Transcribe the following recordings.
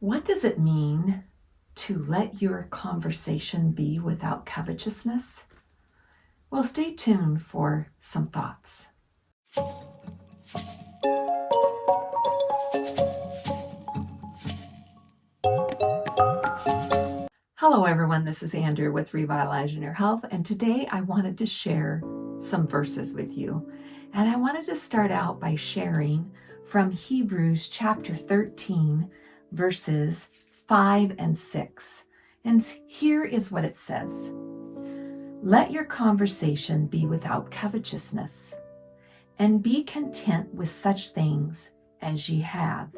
What does it mean to let your conversation be without covetousness? Well, stay tuned for some thoughts. Hello everyone, this is Andrew with Revitalizing Your Health, and today I wanted to share some verses with you. And I wanted to start out by sharing from Hebrews chapter 13, verses 5 and 6. And here is what it says. Let your conversation be without covetousness, and be content with such things as ye have.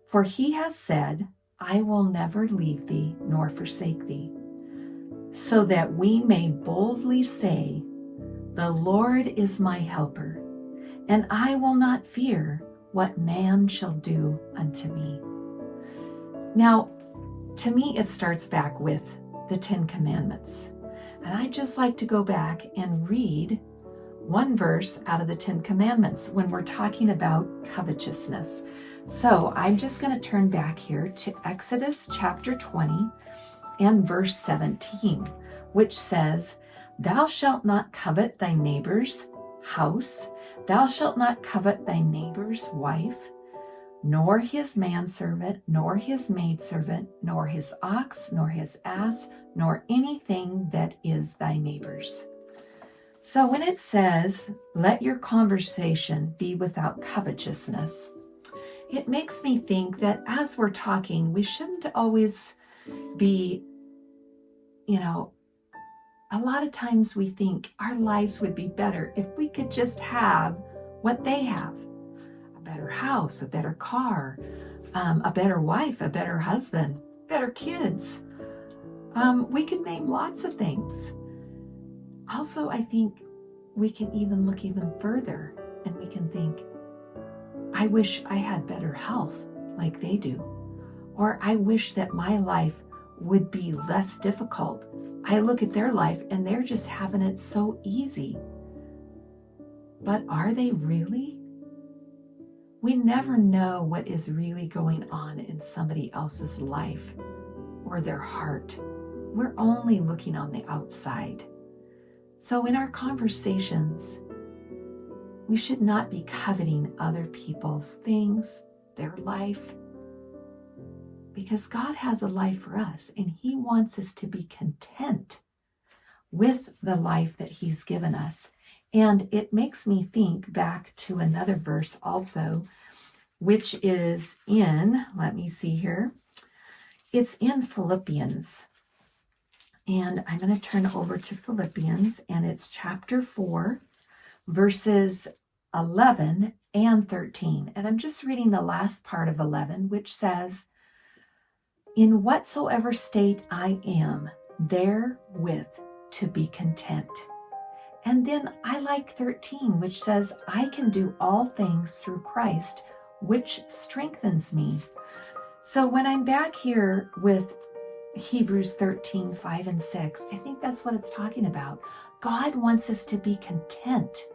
For he has said, I will never leave thee nor forsake thee, so that we may boldly say, the Lord is my helper, and I will not fear what man shall do unto me. Now, to me, it starts back with the 10 Commandments. And I just like to go back and read one verse out of the 10 Commandments when we're talking about covetousness. So I'm just going to turn back here to Exodus chapter 20 and verse 17, which says, Thou shalt not covet thy neighbor's house, thou shalt not covet thy neighbor's wife, nor his manservant, nor his maidservant, nor his ox, nor his ass, nor anything that is thy neighbor's. So when it says, let your conversation be without covetousness, it makes me think that as we're talking, we shouldn't always be, a lot of times we think our lives would be better if we could just have what they have. A better house, a better car, a better wife, a better husband, better kids. We could name lots of things. Also, I think we can even look even further and we can think, I wish I had better health like they do. Or I wish that my life would be less difficult. I look at their life and they're just having it so easy. But are they really? We never know what is really going on in somebody else's life or their heart. We're only looking on the outside. So in our conversations, we should not be coveting other people's things, their life, because God has a life for us and He wants us to be content with the life that He's given us. And it makes me think back to another verse also, which is in, let me see here, it's in Philippians. And I'm going to turn over to Philippians, and it's chapter 4, verses 11 and 13. And I'm just reading the last part of 11, which says, In whatsoever state I am, therewith to be content. And then I like 13, which says, I can do all things through Christ, which strengthens me. So when I'm back here with Hebrews 13, 5 and 6, I think that's what it's talking about. God wants us to be content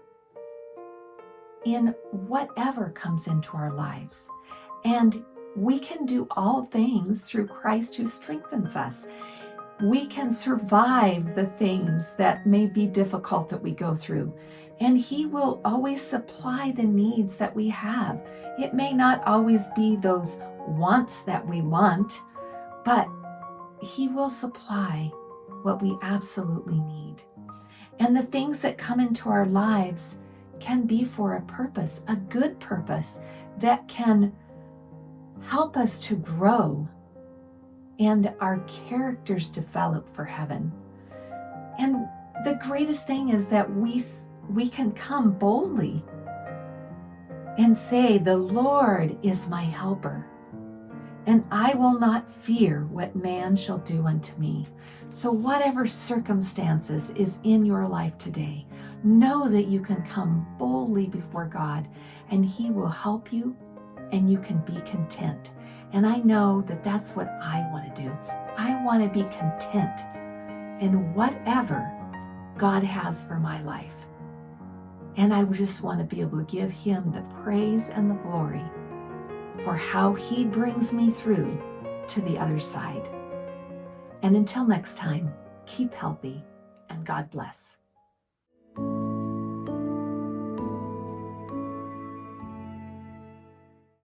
in whatever comes into our lives. And we can do all things through Christ who strengthens us. We can survive the things that may be difficult that we go through. And He will always supply the needs that we have. It may not always be those wants that we want, but He will supply what we absolutely need. And the things that come into our lives can be for a purpose, a good purpose that can help us to grow and our characters develop for heaven. And the greatest thing is that we can come boldly and say, the Lord is my helper, and I will not fear what man shall do unto me. So whatever circumstances is in your life today, know that you can come boldly before God and He will help you and you can be content. And I know that that's what I want to do. I want to be content in whatever God has for my life. And I just want to be able to give Him the praise and the glory for how He brings me through to the other side. And until next time, keep healthy and God bless.